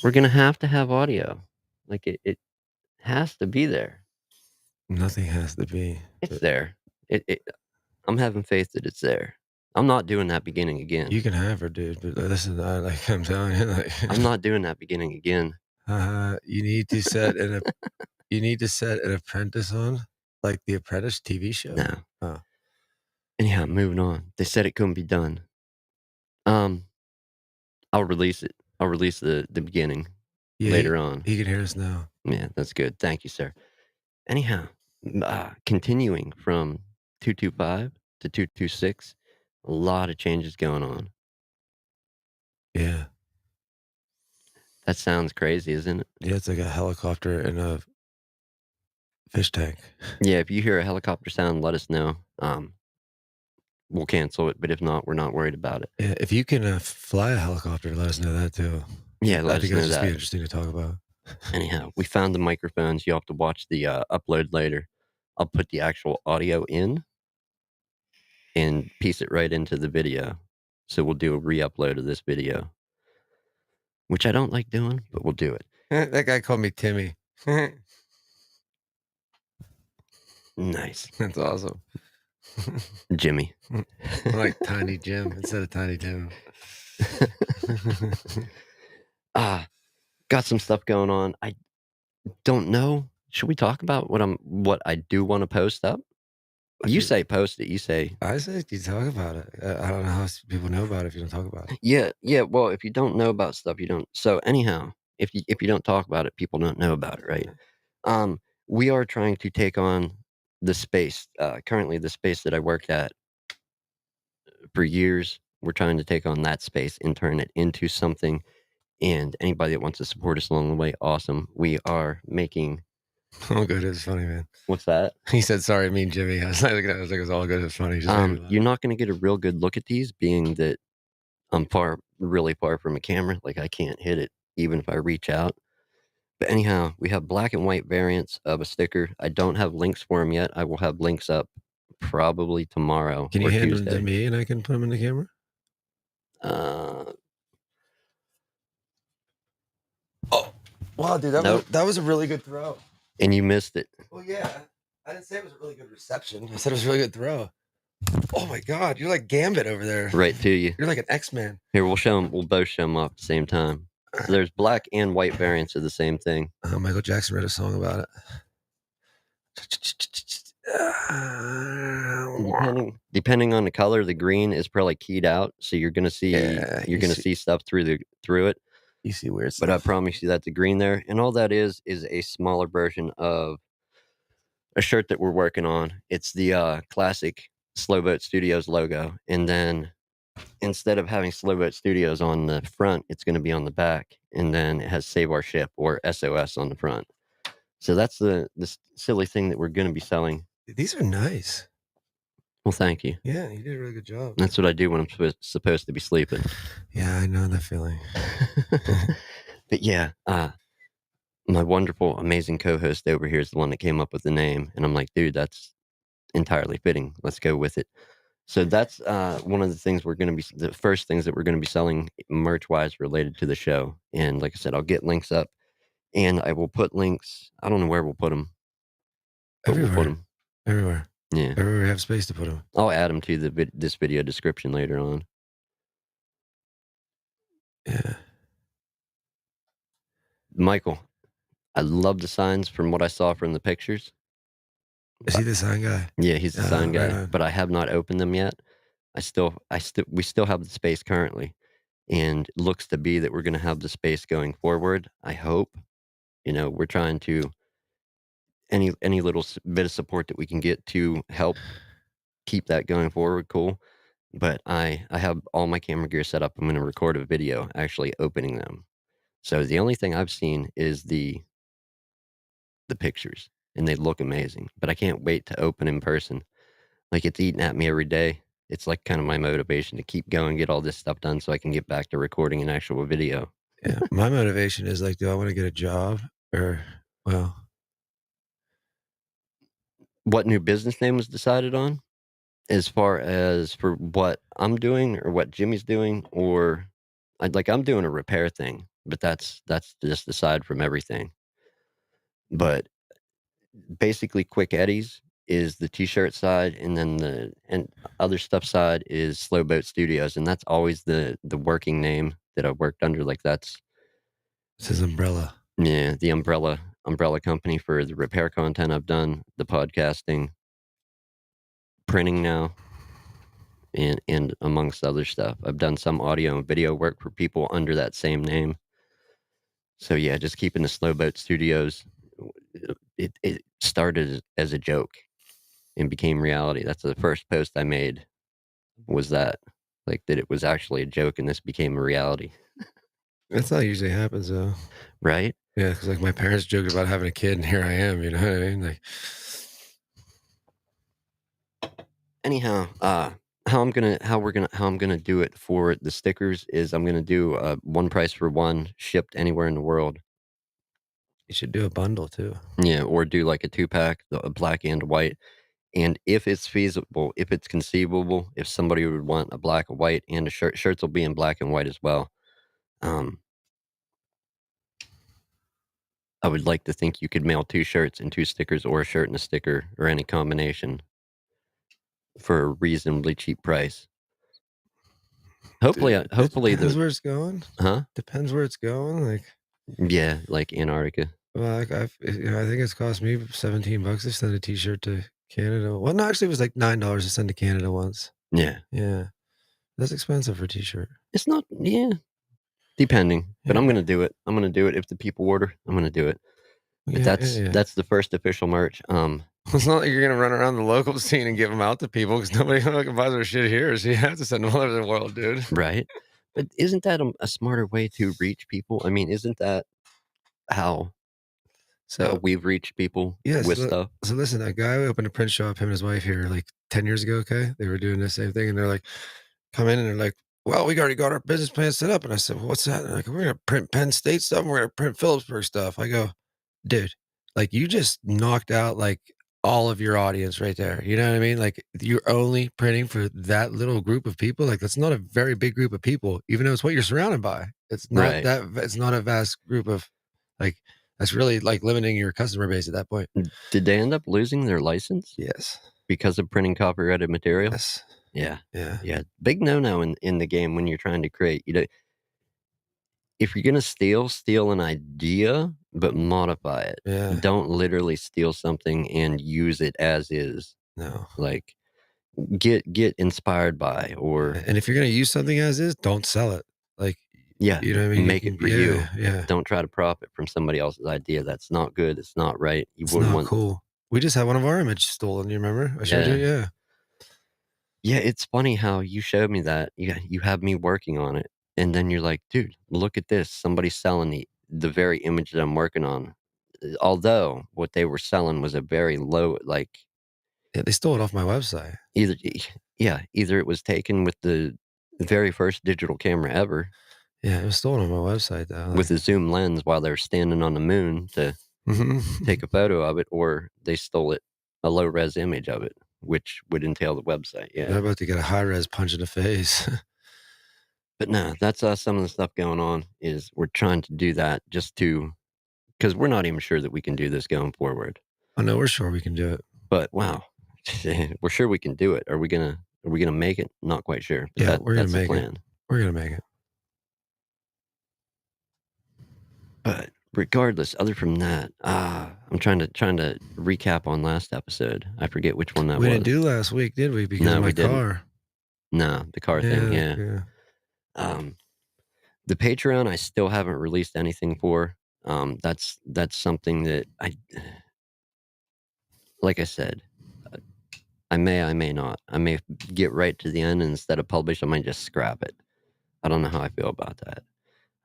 We're gonna have to have audio. Like, it has to be there. Nothing has to be. It's there. I'm having faith that it's there. I'm not doing that beginning You again. can have her, dude, but listen, I'm telling you, like, I'm not doing that beginning again. you need to set an apprentice on, like The Apprentice TV show. No. Oh. Anyhow, moving on. They said it couldn't be done. Um, I'll release it. I'll release the beginning Yeah, later on. he can hear us now. Yeah, that's good. Thank you, sir. Anyhow, continuing from 225 to 226, a lot of changes going on. Yeah. That sounds crazy, isn't it? Yeah, it's like a helicopter in a fish tank. Yeah, if you hear a helicopter sound, let us know. We'll cancel it, but if not, we're not worried about it. Yeah, if you can fly a helicopter, let us know that too. Yeah, I let think us it'll know just be that. interesting to talk about. Anyhow, we found the microphones. You'll have to watch the upload later. I'll put the actual audio in and piece it right into the video. So we'll do a re-upload of this video, which I don't like doing, but we'll do it. That guy called me Timmy. Nice. That's awesome. Jimmy. Like Tiny Jim instead of Tiny Tim. Got some stuff going on. I don't know. Should we talk about what I do want to post up? You say post it. You say I say you talk about it. I don't know how people know about it if you don't talk about it. yeah. Well, if you don't know about stuff, you don't. So anyhow, if you don't talk about it, people don't know about it, right? We are trying to take on the space. Currently, the space that I worked at for years. We're trying to take on that space and turn it into something. And anybody that wants to support us along the way, awesome. We are making. All good. It's funny, man. What's that? He said, "Sorry, I mean Jimmy." I was like, it was all good. It's funny. You're not going to get a real good look at these, being that I'm really far from a camera. Like I can't hit it even if I reach out. But anyhow, we have black and white variants of a sticker. I don't have links for them yet. I will have links up probably tomorrow Can you or hand them to Tuesday. me and I can put them in the camera? Oh, wow, dude, that was a really good throw. And you missed it. Well, yeah, I didn't say it was a really good reception. I said it was a really good throw. Oh my God, you're like Gambit over there. Right to you. You're like an X-Man. Here, we'll show them. We'll both show them off at the same time. So there's black and white variants of the same thing. Michael Jackson wrote a song about it. Depending on the color, the green is probably keyed out, so you're gonna see see stuff through it. You see weird stuff. But I promise you that's a green there, and all that is a smaller version of a shirt that we're working on. It's the classic Slow Boat Studios logo, and then instead of having Slow Boat Studios on the front, it's going to be on the back, and then it has Save Our Ship or SOS on the front. So that's the silly thing that we're going to be selling. These are nice. Well, thank you. Yeah, you did a really good job. That's what I do when I'm supposed to be sleeping. Yeah, I know that feeling. But yeah, my wonderful, amazing co-host over here is the one that came up with the name, and I'm like, dude, that's entirely fitting. Let's go with it. So that's one of the things the first things that we're going to be selling merch-wise related to the show. And like I said, I'll get links up, and I will put links. I don't know where we'll put them. Everywhere. We'll put them. Everywhere. Yeah. Everywhere we have space to put them. I'll add them to this video description later on. Yeah. Michael, I love the signs from what I saw from the pictures. Is he the sign guy? Yeah, he's the sign guy, right. but I have not opened them yet. We still have the space currently, and it looks to be that we're going to have the space going forward. I hope. We're trying to any little bit of support that we can get to help keep that going forward. Cool. But I have all my camera gear set up. I'm going to record a video actually opening them. So the only thing I've seen is the pictures, and they look amazing. But I can't wait to open in person. Like, it's eating at me every day. It's like kind of my motivation to keep going, get all this stuff done so I can get back to recording an actual video. Yeah, my motivation is like, do I want to get a job or, well. What new business name was decided on? As far as for what I'm doing or what Jimmy's doing, or I'm doing a repair thing. but that's just aside from everything. But basically, Quick Eddies is the t-shirt side, and then the and other stuff side is Slow Boat Studios, and that's always the working name that I've worked under. Like that's It's his umbrella. yeah, the umbrella company for the repair content I've done, the podcasting, printing now, and amongst other stuff. I've done some audio and video work for people under that same name. So yeah, just keeping the Slow Boat Studios. It started as a joke and became reality. That's the first post I made was that, like, that it was actually a joke and this became a reality, That's how it usually happens, though. right? Yeah, because like, my parents joked about having a kid, and here I am, you know what I mean? Like, Anyhow, how I'm gonna do it for the stickers is I'm gonna do, one price for one shipped anywhere in the world. you should do a bundle too. Yeah, or do like a two-pack, a black and white, and if it's feasible, if it's conceivable, if somebody would want a black, a white, and a shirts will be in black and white as well. Um, I would like to think you could mail 2 shirts and 2 stickers or a shirt and a sticker or any combination for a reasonably cheap price. Dude, it Hopefully depends the where it's going. huh? Depends where it's going, like, Yeah, like Antarctica. well, like, I think it's cost me $17 to send a T-shirt to Canada. Well, no, actually, it was like $9 to send to Canada once. Yeah. Yeah, that's expensive for a T-shirt. It's not yeah, depending, but I'm Yeah, gonna do it. I'm gonna do it if the people order, I'm gonna do it. But yeah, yeah, yeah. that's the first official merch. It's not like you're gonna run around the local scene and give them out to people because nobody fucking buys our shit here, so you have to send them all over the world, dude. Right? But isn't that a smarter way to reach people? I mean, isn't that how So, we've reached people yes, with stuff? so listen, a guy opened a print shop, him and his wife here, like 10 years ago, okay? They were doing the same thing, and they're like, come in and they're like, "Well, we already got our business plan set up." And I said, "Well, what's that?" And they're like, "We're gonna print Penn State stuff, and we're gonna print Phillipsburg stuff." I go, "Dude, like, you just knocked out, like, all of your audience right there." You know what I mean? Like, you're only printing for that little group of people. Like, that's not a very big group of people, even though it's what you're surrounded by. Right. It's not a vast group of, like, that's really, like, limiting your customer base at that point. Did they end up losing their license Yes. because of printing copyrighted material? Yes. Yeah. Yeah. Yeah. Big no-no in the game when you're trying to create, if you're gonna steal an idea, but modify it. Yeah. Don't literally steal something and use it as is. No. Like, get inspired by or And if you're gonna use something as is, don't sell it. Like, yeah, you know what I mean? You make it can for you. yeah, yeah. Don't try to profit from somebody else's idea. That's not good. It's not right. You It's wouldn't not want cool. We just had one of our images stolen, you remember? I showed you? yeah. Yeah. Yeah, it's funny how you showed me that. You have me working on it, and then you're like, "Dude, look at this. Somebody's selling the very image that I'm working on." Although what they were selling was a very low, like Yeah, they stole it off my website. either yeah, either it was taken with the very first digital camera ever Yeah, it was stolen on my website though, with like a zoom lens while they were standing on the moon to mhm. take a photo of it, or they stole it a low res image of it, which would entail the website. They're Yeah. about to get a high res punch in the face. But no, that's some of the stuff going on is we're trying to do that just to because we're not even sure that we can do this going forward. I know we're sure we can do it. But wow, we're sure we can do it. Are we gonna make it? Not quite sure, but Yeah, we're gonna that's the make it. plan. We're gonna make it. But regardless, other from that, I'm trying to recap on last episode. I forget which one that We didn't was. do last week, did we? Because of No, my we didn't. car. No, the car thing. Yeah, Yeah. yeah. Um, the Patreon, I still haven't released anything for. That's something that like I said, uh, I may not. I may get right to the end and instead of publish, I might just scrap it. I don't know how I feel about that.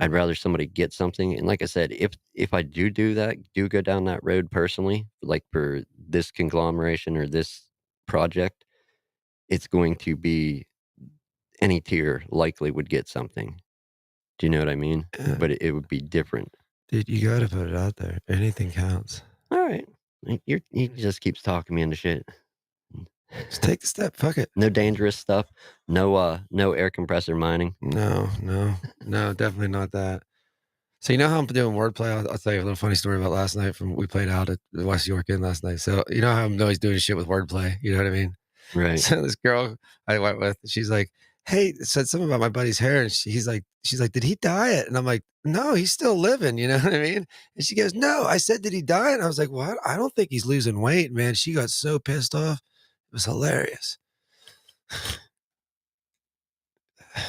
I'd rather somebody get something, and like I said, if I do that, do go down that road personally, like for this conglomeration or this project, it's going to be any tier likely would get something. Do you know what I mean? Yeah. But it would be different. Dude, you gotta put it out there. Anything counts. All right, he just keeps talking me into shit. Just take the step. Fuck it. No dangerous stuff. No no air compressor mining. No, no, no, definitely not that. So you know how I'm doing wordplay? I'll tell you a little funny story about last night from we played out at the West York Inn last night. So you know how I'm always doing shit with wordplay, you know what I mean? Right. So this girl I went with, she's like, "Hey," said something about my buddy's hair, and she's like, "Did he dye it?" And I'm like, "No, he's still living," you know what I mean? And she goes, "No, I said, did he dye it?" And I was like, "What? I don't think he's losing weight, man." She got so pissed off. It was hilarious.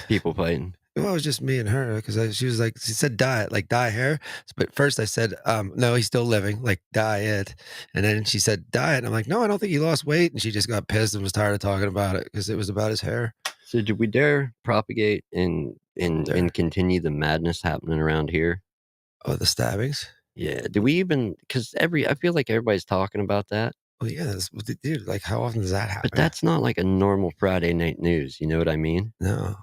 People fighting. Well, it was just me and her because she was like, she said dye it, like dye hair. But first I said, no, he's still living, like dye it. And then she said dye it. And I'm like, no, I don't think he lost weight. And she just got pissed and was tired of talking about it because it was about his hair. So did we dare propagate and There. continue the madness happening around here? Oh, the stabbings? Yeah. Do we even? Because I feel like everybody's talking about that, Well, yeah, dude, like how often does that but happen? that's not like a normal Friday night news, you know what I mean? No.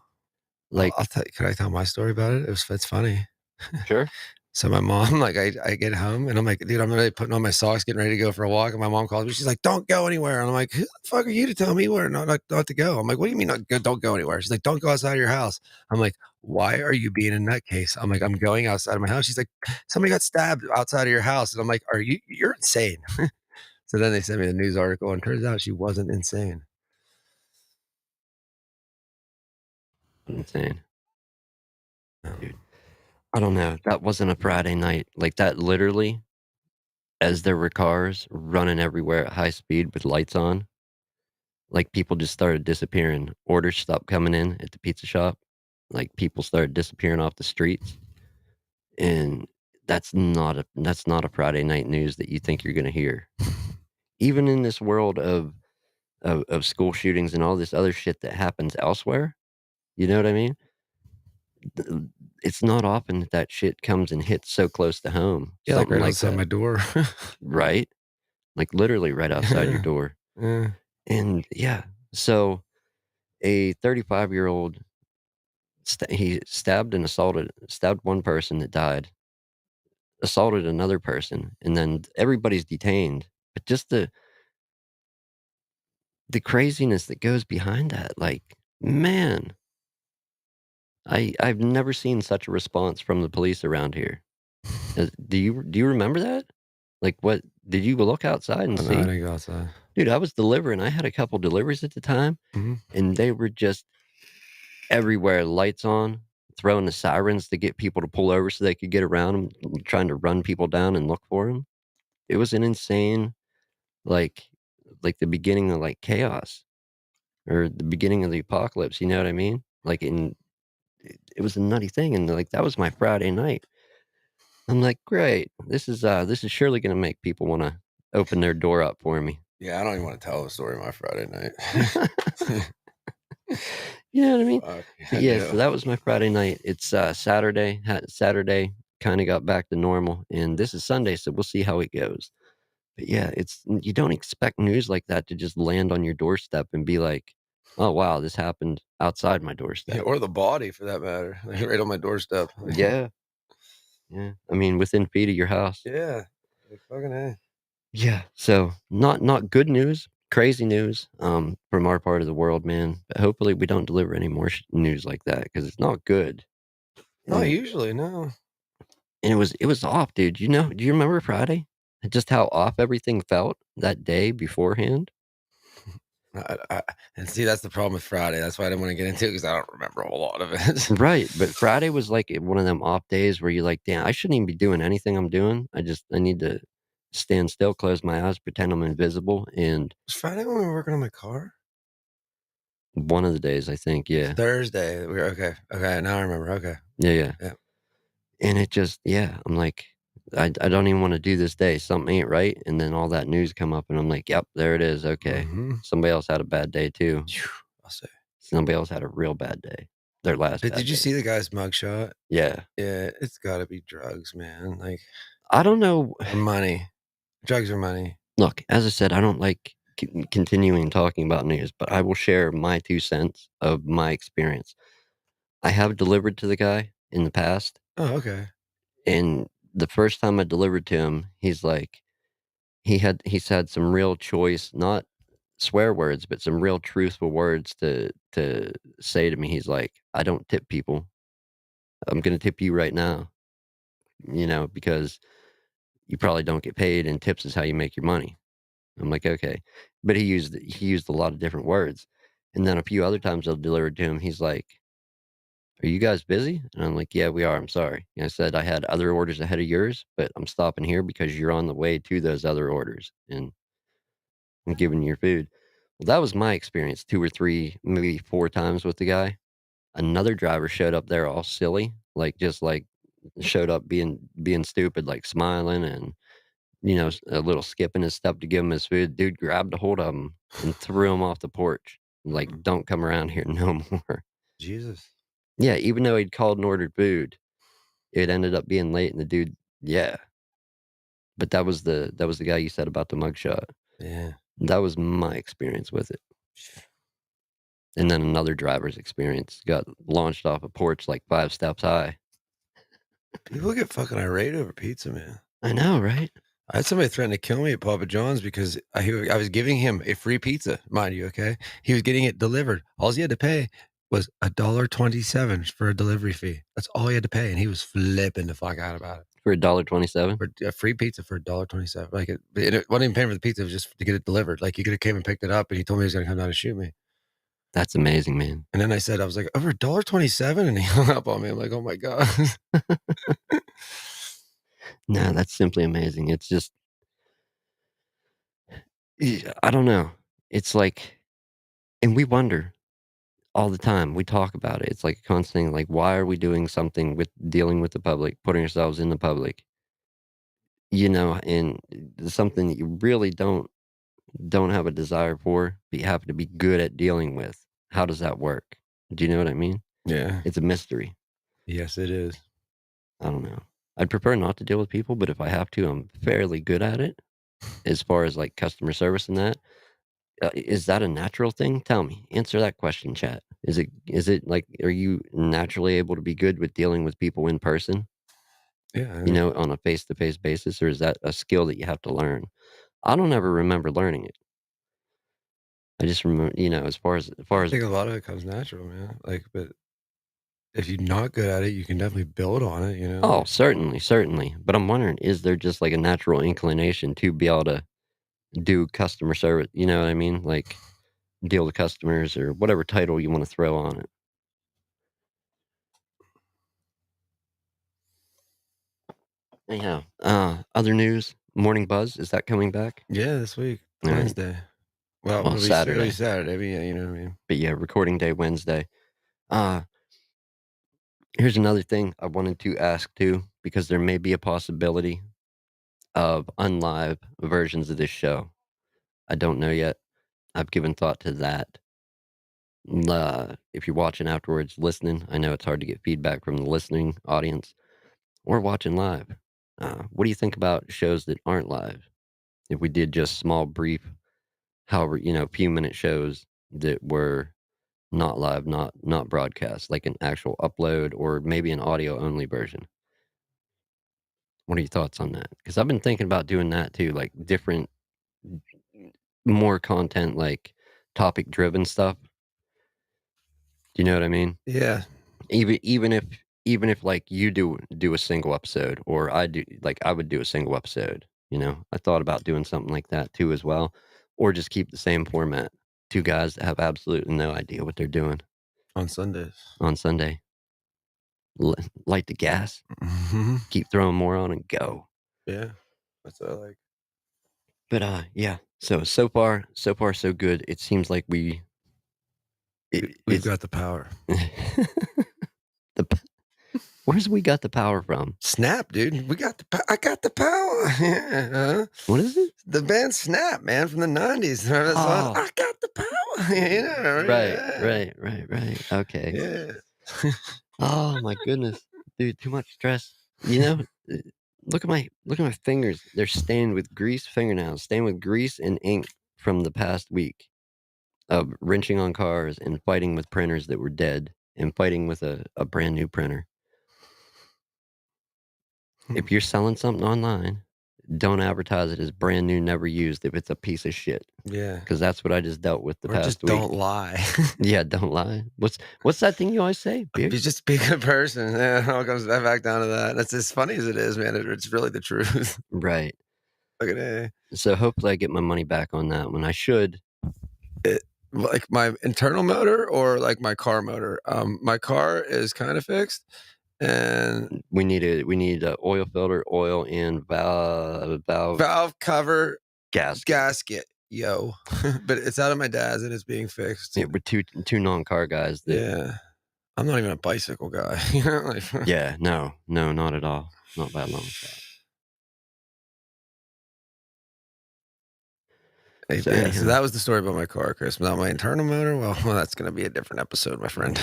I'll Like tell you, can I tell my story about it? It's funny. sure. So my mom, like, I get home and I'm like, dude, I'm already putting on my socks, getting ready to go for a walk. And my mom calls me. She's like, don't go anywhere. And I'm like, who the fuck are you to tell me where not to go? I'm like, what do you mean don't go anywhere? She's like, don't go outside of your house. I'm like, why are you being a nutcase? I'm like, I'm going outside of my house. She's like, somebody got stabbed outside of your house. And I'm like, you're insane. So then they sent me the news article and turns out she wasn't insane. Insane, Um, dude. I don't know. That wasn't a Friday night. Like that literally, as there were cars running everywhere at high speed with lights on, like people just started disappearing. Orders stopped coming in at the pizza shop. Like people started disappearing off the streets. And that's not a Friday night news that you think you're gonna hear. Even in this world of school shootings and all this other shit that happens elsewhere, you know what I mean? Th It's not often that that shit comes and hits so close to home, yeah, like something right like outside that, my door. right? Like, literally right outside your Yeah. door, Yeah. and yeah, so a 35-year-old he stabbed one person that died, assaulted another person, and then everybody's detained, but just the craziness that goes behind that, like, man, I've never seen such a response from the police around here. Do you remember that? Like, what did you look outside and Oh, no, I see? didn't go outside. Dude, I was delivering, I had a couple deliveries at the time, Mhm. and they were just everywhere, lights on, throwing the sirens to get people to pull over so they could get around 'em, trying to run people down and look for them. It was an insane, like the beginning of, like, chaos or the beginning of the apocalypse, you know what I mean? Like, it was a nutty thing, and, like, that was my Friday night. I'm like, "Great. This is surely gonna make people wanna open their door up for me." Yeah, I don't even wanna tell the story of my Friday night. You know what I mean? Fuck, But, I yeah, so do. that was my Friday night. It's, Saturday kinda got back to normal, and this is Sunday, so we'll see how it goes. But, yeah, you don't expect news like that to just land on your doorstep and be like, "Oh, wow, this happened outside my Yeah, doorstep." or the body for that matter, like, right on my doorstep. Yeah, yeah. I mean, within feet of your house. Yeah, like, fucking A. Yeah, so not good news, crazy news, from our part of the world, man, but hopefully we don't deliver any more news like that because it's not good, Not and usually, no. it was off, dude, do you remember Friday? And just how off everything felt that day beforehand? I and see, that's the problem with Friday, that's why I didn't wanna get into it because I don't remember a whole lot of it. Right, but Friday was, like, one of them off days where you're like, "Damn, I shouldn't even be doing anything I'm doing, I need to stand still, close my eyes, pretend I'm invisible," and Was Friday when we were working on my car? one of the days, I think, yeah. Thursday, we were okay, okay, now I remember, okay. Yeah, yeah. Yeah. And it just yeah, I'm like, I don't even wanna do this day, something ain't right, and then all that news come up, and I'm like, "Yep, there it is, okay." Mhm. Somebody else had a bad day too. Phew, I'll say. Somebody else had a real bad day. Their last But bad did you day. see the guy's mugshot? Yeah. Yeah, it's gotta be drugs, man, like, I don't know or money. Drugs or money. look, as I said, I don't like continuing talking about news, but I will share my 2 cents of my experience. I have delivered to the guy in the past, Oh, okay. and the first time I delivered to him, he's like he's had some real choice, not swear words, but some real truthful words to say to me. He's like, "I don't tip people. I'm gonna tip you right now." because you probably don't get paid and tips is how you make your money." I'm like, "Okay." But he used a lot of different words. And then a few other times I delivered to him, he's like, "Are you guys busy?" And I'm like, "Yeah, we are. I'm sorry." And I said, "I had other orders ahead of yours, but I'm stopping here because you're on the way to those other orders and I'm giving you your food." Well, that was my experience 2 or 3, maybe 4 times with the guy. Another driver showed up there all silly, showed up being stupid, like smiling and, a little skip in his step to give him his food. Dude grabbed a hold of him and threw him off the porch. Like, "Don't come around here no more." Jesus. Yeah, even though he'd called and ordered food, it ended up being late and the dude yeah, but that was the guy you said about the mugshot. Yeah. That was my experience with it. And then another driver's experience got launched off a porch like 5 steps high. People get fucking irate over pizza, man. I know, right? I had somebody threaten to kill me at Papa John's because I was giving him a free pizza, mind you, okay? He was getting it delivered. All he had to pay was $1.27 for a delivery fee. That's all he had to pay, and he was flipping the fuck out about it. For $1.27? For a free pizza for $1.27. Like, it wasn't even paying for the pizza, it was just to get it delivered. Like, he coulda came and picked it up, and he told me he was gonna come down and shoot me. That's amazing, man. And then I was like, "Over $1.27?" And he hung up on me. I'm like, "Oh my god." No, that's simply amazing. It's just I don't know. It's like and we wonder all the time. We talk about it. It's like a constant thing, like, why are we doing something with dealing with the public, putting ourselves in the public, and something that you really don't have a desire for, but you happen to be good at dealing with. How does that work? Do you know what I mean? Yeah. It's a mystery. Yes, it is. I don't know. I'd prefer not to deal with people, but if I have to, I'm fairly good at it as far as like customer service and that. Is that a natural thing? Tell me. Answer that question, chat. Is it like are you naturally able to be good with dealing with people in person, Yeah, I think on a face-to-face basis, or is that a skill that you have to learn? I don't ever remember learning it. I just remember, as far as a lot of it comes natural, man. Like, but if you're not good at it, you can definitely build on it, you know? oh, Like, certainly, certainly. But I'm wondering, is there just like a natural inclination to be able to do customer service? You know what I mean? Like deal with customers or whatever title you want to throw on it. Anyhow, other news, Morning Buzz, is that coming back? yeah, this week, All right. Wednesday. Well, Well, it'll be Saturday, Saturday, but yeah, you know what I mean? but yeah, recording day Wednesday. Uh, Here's another thing I wanted to ask too, because there may be a possibility of unlive versions of this show. I don't know yet. I've given thought to that. If you're watching afterwards, listening, I know it's hard to get feedback from the listening audience or watching live. What do you think about shows that aren't live? If we did just small, brief, however, few minute shows that were not live, not broadcast, like an actual upload or maybe an audio only version. What are your thoughts on that? Because I've been thinking about doing that too, like different, more content, like topic driven stuff. Do you know what I mean? Yeah. Even if like you do a single episode or I do like I would do a single episode, I thought about doing something like that too as well, or just keep the same format. Two guys that have absolutely no idea what they're doing On Sundays. on Sunday. Light the gas, Mhm. keep throwing more on and go. Yeah. That's what I like. But yeah. So far so good. It seems like We've it's got the power. the where's we got the power from? Snap, dude. We got I got the power. Yeah, What is it? the band Snap, man, from the '90s. Remember that song? Oh, I got the power. You know, right, yeah. right, right, right. Okay. Yeah. Oh my goodness, dude, too much stress. You know, uh, look at my fingers. They're stained with grease fingernails, stained with grease and ink from the past week of wrenching on cars and fighting with printers that were dead and fighting with a brand new printer. Hmm. If you're selling something online, don't advertise it as brand new, never used if it's a piece of shit, Yeah. because that's what I just dealt with the Or past just week. don't lie. Yeah, don't lie. What's that thing you always say? Be just be a good person. Yeah, it all comes back down to that. That's as funny as it is, man. It's really the truth. Right. Look at it. So hopefully I get my money back on that one. I should. It like my internal motor or like my car motor? My car is kinda fixed and We need a oil filter, oil, and valve valve cover gasket. gasket, yo. But it's out of my dad's and it's being fixed. Yeah, we're two non-car guys that. Yeah. I'm not even a bicycle guy, you know, like Yeah, no, no, not at all. Not by a long shot. Hey, So yeah, so anyhow. that was the story about my car, Chris. Now my internal motor, well, that's gonna be a different episode, my friend.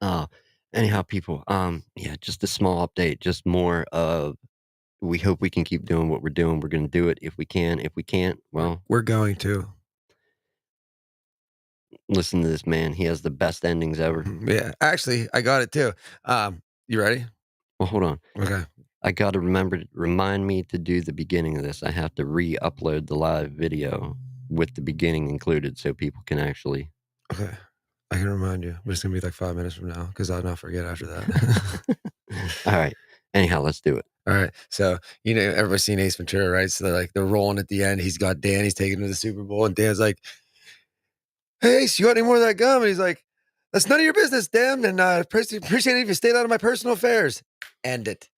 Oh, anyhow, people, yeah, just a small update, just more of we hope we can keep doing what we're doing. We're gonna do it if we can. If we can't, well, We're going to. listen to this man. He has the best endings ever. Mhm, yeah, actually, I got it too. You ready? Well, hold on. Okay, I gotta remind me to do the beginning of this. I have to re-upload the live video with the beginning included so people can actually. okay. I can remind you, but it's gonna be like 5 minutes from now because I'll not forget after that. All right. Anyhow, let's do it. All right, so, you know, everybody's seen Ace Ventura, right? So, they're rolling at the end, he's got Dan, he's taking him to the Super Bowl, and Dan's like, "Hey, Ace, you got any more of that gum?" And he's like, "That's none of your business, Dan, and, appreciate it if you stayed out of my personal affairs." End it.